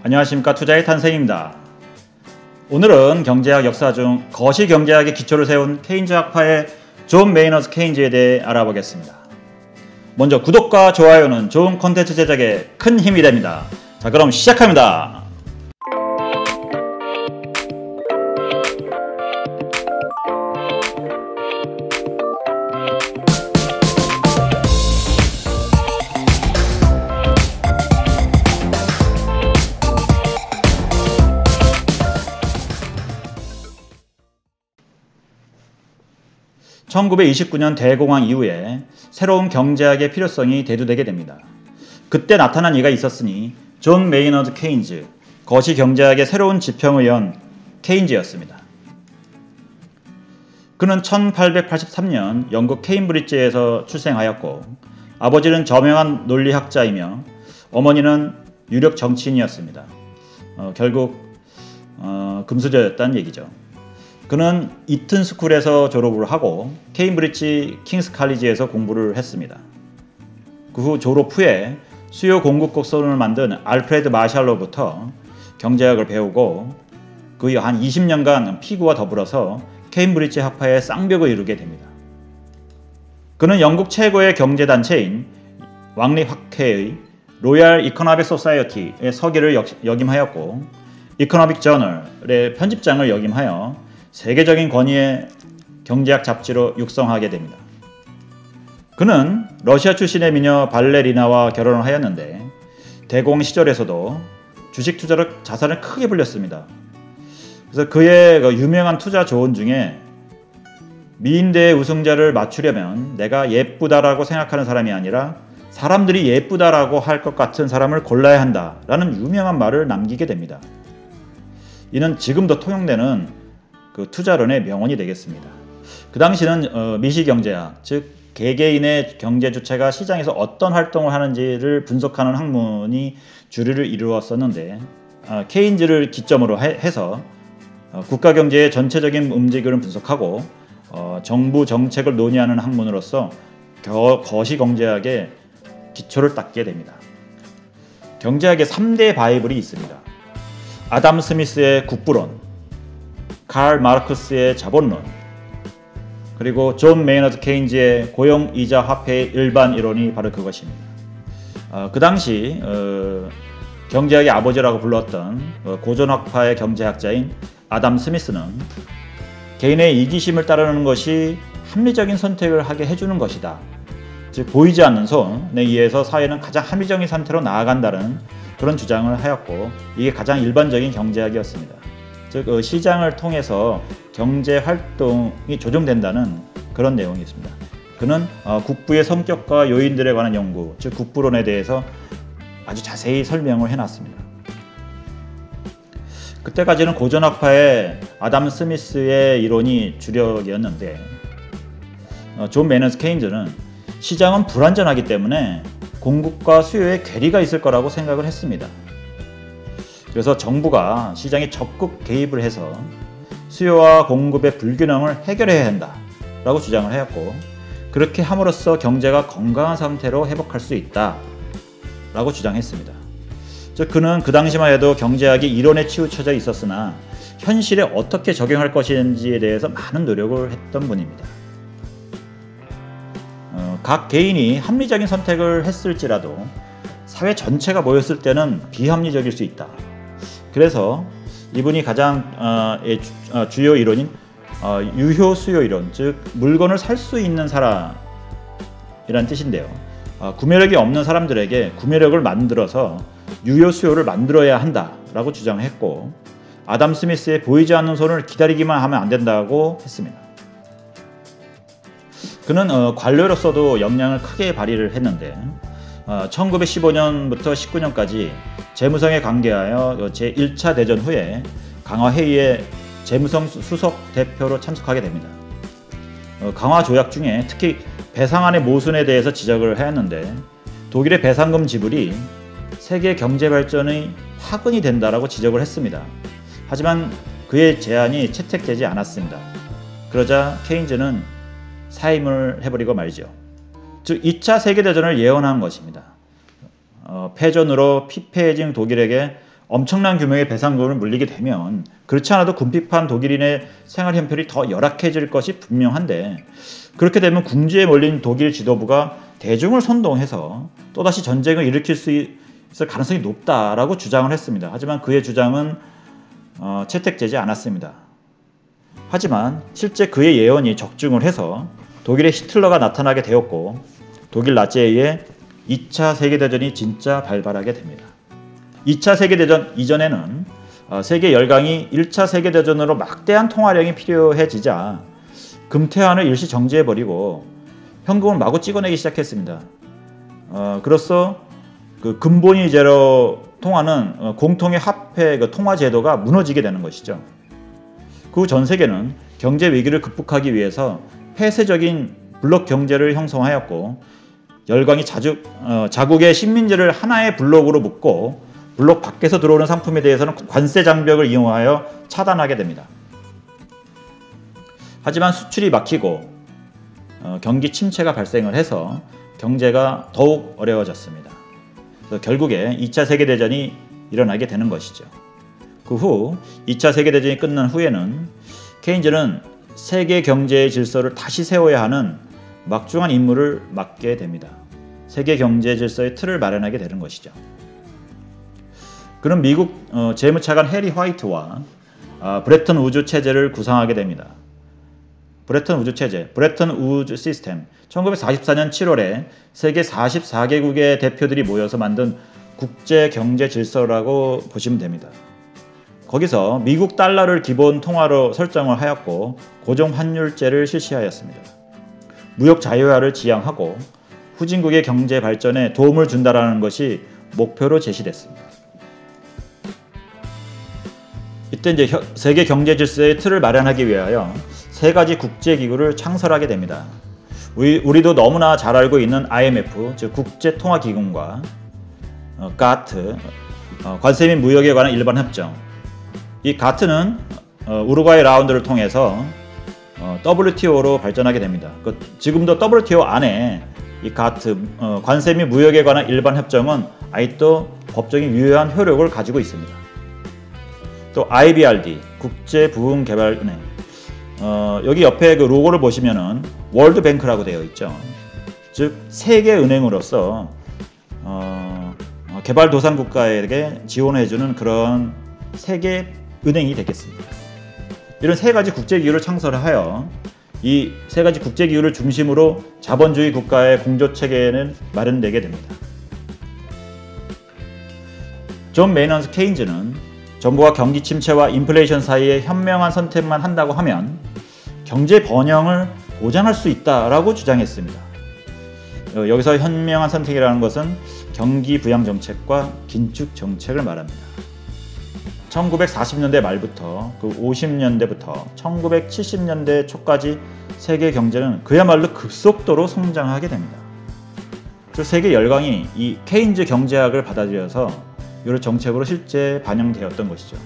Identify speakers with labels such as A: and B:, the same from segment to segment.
A: 안녕하십니까. 투자의 탄생입니다. 오늘은 경제학 역사 중 거시경제학의 기초를 세운 케인즈 학파의 존 메이너드 케인즈에 대해 알아보겠습니다. 먼저 구독과 좋아요는 좋은 콘텐츠 제작에 큰 힘이 됩니다. 자, 그럼 시작합니다. (1929년) 대공황 이후에 새로운 경제학의 필요성이 대두되게 됩니다. 그때 나타난 이가 있었으니 존 메이너드 케인즈, 거시경제학의 새로운 지평을 연 케인즈였습니다. 그는 1883년 영국 케임브리지에서 출생하였고 아버지는 저명한 논리학자이며 어머니는 유력 정치인이었습니다. 결국 금수저였다는 얘기죠. 그는 이튼 스쿨에서 졸업을 하고 케임브리지 킹스 칼리지에서 공부를 했습니다. 그 후 졸업 후에 수요 공급 곡선을 만든 알프레드 마샬로부터 경제학을 배우고 그 후 한 20년간 피구와 더불어서 케임브리지 학파의 쌍벽을 이루게 됩니다. 그는 영국 최고의 경제단체인 왕립학회의 로얄 이코노믹 소사이어티의 서기를 역임하였고 이코노믹 저널의 편집장을 역임하여 세계적인 권위의 경제학 잡지로 육성하게 됩니다. 그는 러시아 출신의 미녀 발레리나와 결혼을 하였는데 대공황 시절에서도 주식 투자로 자산을 크게 불렸습니다. 그래서 그의 유명한 투자 조언 중에 미인대회 우승자를 맞추려면 내가 예쁘다라고 생각하는 사람이 아니라 사람들이 예쁘다라고 할 것 같은 사람을 골라야 한다라는 유명한 말을 남기게 됩니다. 이는 지금도 통용되는 그 투자론의 명언이 되겠습니다. 그 당시는 미시경제학, 즉 개개인의 경제 주체가 시장에서 어떤 활동을 하는지를 분석하는 학문이 주류를 이루었었는데 케인즈를 기점으로 해서 국가경제의 전체적인 움직임을 분석하고 정부 정책을 논의하는 학문으로서 거시경제학의 기초를 닦게 됩니다. 경제학의 3대 바이블이 있습니다. 아담 스미스의 국부론, 칼 마르크스의 자본론, 그리고 존 메이너드 케인즈의 고용이자 화폐의 일반 이론이 바로 그것입니다. 그 당시 경제학의 아버지라고 불렀던 고전학파의 경제학자인 아담 스미스는 개인의 이기심을 따르는 것이 합리적인 선택을 하게 해주는 것이다. 즉 보이지 않는 손에 의해서 사회는 가장 합리적인 상태로 나아간다는 그런 주장을 하였고 이게 가장 일반적인 경제학이었습니다. 즉 시장을 통해서 경제 활동이 조정된다는 그런 내용이 있습니다. 그는 국부의 성격과 요인들에 관한 연구, 즉 국부론에 대해서 아주 자세히 설명을 해놨습니다. 그때까지는 고전학파의 아담 스미스의 이론이 주력이었는데 존 메이너드 케인즈는 시장은 불완전하기 때문에 공급과 수요에 괴리가 있을 거라고 생각을 했습니다. 그래서 정부가 시장에 적극 개입을 해서 수요와 공급의 불균형을 해결해야 한다라고 주장을 하였고 그렇게 함으로써 경제가 건강한 상태로 회복할 수 있다라고 주장했습니다. 즉 그는 그 당시만 해도 경제학이 이론에 치우쳐져 있었으나 현실에 어떻게 적용할 것인지에 대해서 많은 노력을 했던 분입니다. 각 개인이 합리적인 선택을 했을지라도 사회 전체가 모였을 때는 비합리적일 수 있다. 그래서 이분이 가장 주요 이론인 유효 수요 이론, 즉 물건을 살 수 있는 사람이란 뜻인데요. 구매력이 없는 사람들에게 구매력을 만들어서 유효 수요를 만들어야 한다라고 주장했고 아담 스미스의 보이지 않는 손을 기다리기만 하면 안 된다고 했습니다. 그는 관료로서도 역량을 크게 발휘를 했는데 1915년부터 19년까지 재무성에 관계하여 제1차 대전 후에 강화회의에 재무성 수석 대표로 참석하게 됩니다. 강화 조약 중에 특히 배상안의 모순에 대해서 지적을 하였는데 독일의 배상금 지불이 세계 경제 발전의 화근이 된다라고 지적을 했습니다. 하지만 그의 제안이 채택되지 않았습니다. 그러자 케인즈는 사임을 해버리고 말죠. 즉 2차 세계대전을 예언한 것입니다. 패전으로 피폐해진 독일에게 엄청난 규모의 배상금을 물리게 되면 그렇지 않아도 궁핍한 독일인의 생활 형편이 더 열악해질 것이 분명한데, 그렇게 되면 궁지에 몰린 독일 지도부가 대중을 선동해서 또다시 전쟁을 일으킬 수 있을 가능성이 높다라고 주장을 했습니다. 하지만 그의 주장은 채택되지 않았습니다. 하지만 실제 그의 예언이 적중을 해서 독일의 히틀러가 나타나게 되었고, 독일 나치에 의해 2차 세계대전이 진짜 발발하게 됩니다. 2차 세계대전 이전에는 세계 열강이 1차 세계대전으로 막대한 통화량이 필요해지자 금태환을 일시 정지해버리고 현금을 마구 찍어내기 시작했습니다. 그로써 그 근본위제로 통하는 공통의 화폐 통화 제도가 무너지게 되는 것이죠. 그 후 전 세계는 경제 위기를 극복하기 위해서 폐쇄적인 블록 경제를 형성하였고, 열강이 자국의 식민지를 하나의 블록으로 묶고 블록 밖에서 들어오는 상품에 대해서는 관세 장벽을 이용하여 차단하게 됩니다. 하지만 수출이 막히고 경기 침체가 발생을 해서 경제가 더욱 어려워졌습니다. 그래서 결국에 2차 세계대전이 일어나게 되는 것이죠. 그 후 2차 세계대전이 끝난 후에는 케인즈는 세계 경제의 질서를 다시 세워야 하는 막중한 임무를 맡게 됩니다. 세계 경제 질서의 틀을 마련하게 되는 것이죠. 그는 미국 재무차관 해리 화이트와 브레튼 우즈 체제를 구상하게 됩니다. 브레튼 우즈 체제, 브레튼 우즈 시스템, 1944년 7월에 세계 44개국의 대표들이 모여서 만든 국제 경제 질서라고 보시면 됩니다. 거기서 미국 달러를 기본 통화로 설정을 하였고 고정 환율제를 실시하였습니다. 무역 자유화를 지향하고 후진국의 경제 발전에 도움을 준다라는 것이 목표로 제시됐습니다. 이때 이제 세계 경제 질서의 틀을 마련하기 위하여 세 가지 국제기구를 창설하게 됩니다. 우리도 너무나 잘 알고 있는 IMF, 즉 국제통화기금과 가트, 관세 및 무역에 관한 일반 협정. 이 가트는 우루과이 라운드를 통해서 WTO로 발전하게 됩니다. 지금도 WTO 안에 이 가트, 관세 및 무역에 관한 일반 협정은 아직도 법적인 유효한 효력을 가지고 있습니다. 또 IBRD, 국제부흥개발은행. 여기 옆에 그 로고를 보시면은 월드뱅크라고 되어 있죠. 즉 세계은행으로서 개발도상국가에게 지원해주는 그런 세계은행이 되겠습니다. 이런 세 가지 국제기구를 창설하여 이 세 가지 국제기구를 중심으로 자본주의 국가의 공조체계는 마련되게 됩니다. 존 메이너드 케인즈는 정부가 경기 침체와 인플레이션 사이에 현명한 선택만 한다고 하면 경제 번영을 보장할 수 있다라고 주장했습니다. 여기서 현명한 선택이라는 것은 경기 부양 정책과 긴축 정책을 말합니다. 1940년대 말부터 50년대부터 1970년대 초까지 세계 경제는 그야말로 급속도로 성장하게 됩니다. 그 세계 열강이 이 케인즈 경제학을 받아들여서 이런 정책으로 실제 반영되었던 것이죠.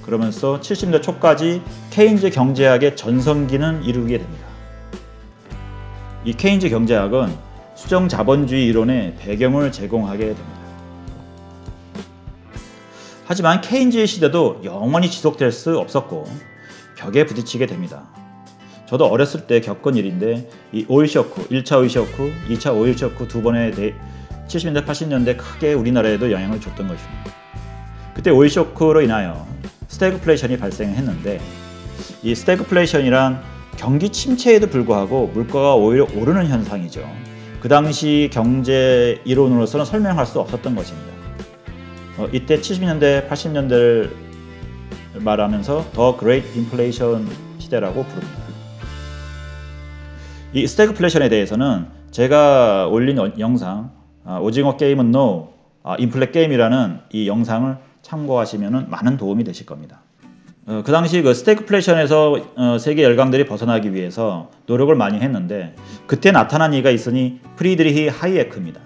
A: 그러면서 70년대 초까지 케인즈 경제학의 전성기는 이루게 됩니다. 이 케인즈 경제학은 수정 자본주의 이론의 배경을 제공하게 됩니다. 하지만 케인즈의 시대도 영원히 지속될 수 없었고 벽에 부딪히게 됩니다. 저도 어렸을 때 겪은 일인데 이 오일 쇼크, 1차 오일 쇼크, 2차 오일 쇼크 두 번에 70년대, 80년대 크게 우리나라에도 영향을 줬던 것입니다. 그때 오일 쇼크로 인하여 스태그플레이션이 발생했는데, 이 스태그플레이션이란 경기 침체에도 불구하고 물가가 오히려 오르는 현상이죠. 그 당시 경제 이론으로서는 설명할 수 없었던 것입니다. 이때 70년대, 80년대를 말하면서 더 그레이트 인플레이션 시대라고 부릅니다. 이 스태그플레이션에 대해서는 제가 올린 영상 오징어 게임은 NO, 인플레 게임이라는 이 영상을 참고하시면 많은 도움이 되실 겁니다. 그 당시 그 스태그플레이션에서 세계 열강들이 벗어나기 위해서 노력을 많이 했는데, 그때 나타난 이가 있으니 프리드리히 하이에크입니다.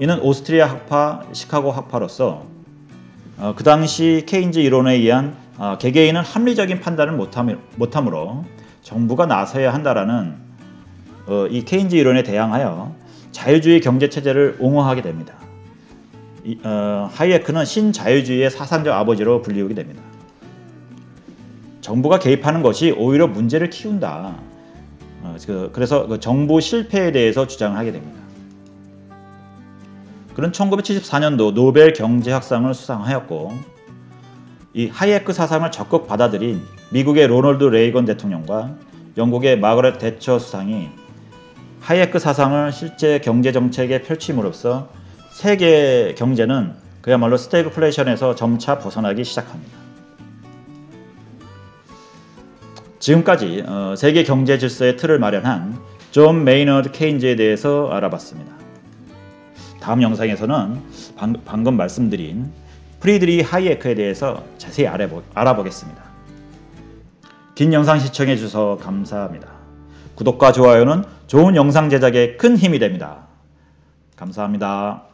A: 이는 오스트리아 학파, 시카고 학파로서 그 당시 케인즈 이론에 의한 개개인은 합리적인 판단을 못하므로 정부가 나서야 한다라는 이 케인즈 이론에 대항하여 자유주의 경제체제를 옹호하게 됩니다. 하이에크는 신자유주의의 사상적 아버지로 불리우게 됩니다. 정부가 개입하는 것이 오히려 문제를 키운다. 그래서 그 정부 실패에 대해서 주장을 하게 됩니다. 그는 1974년도 노벨 경제학상을 수상하였고, 이 하이에크 사상을 적극 받아들인 미국의 로널드 레이건 대통령과 영국의 마거렛 대처 수상이 하이에크 사상을 실제 경제 정책에 펼침으로써 세계 경제는 그야말로 스태그플레이션에서 점차 벗어나기 시작합니다. 지금까지 세계 경제 질서의 틀을 마련한 존 메이너드 케인즈에 대해서 알아봤습니다. 다음 영상에서는 방금 말씀드린 프리드리히 하이에크에 대해서 자세히 알아보겠습니다. 긴 영상 시청해 주셔서 감사합니다. 구독과 좋아요는 좋은 영상 제작에 큰 힘이 됩니다. 감사합니다.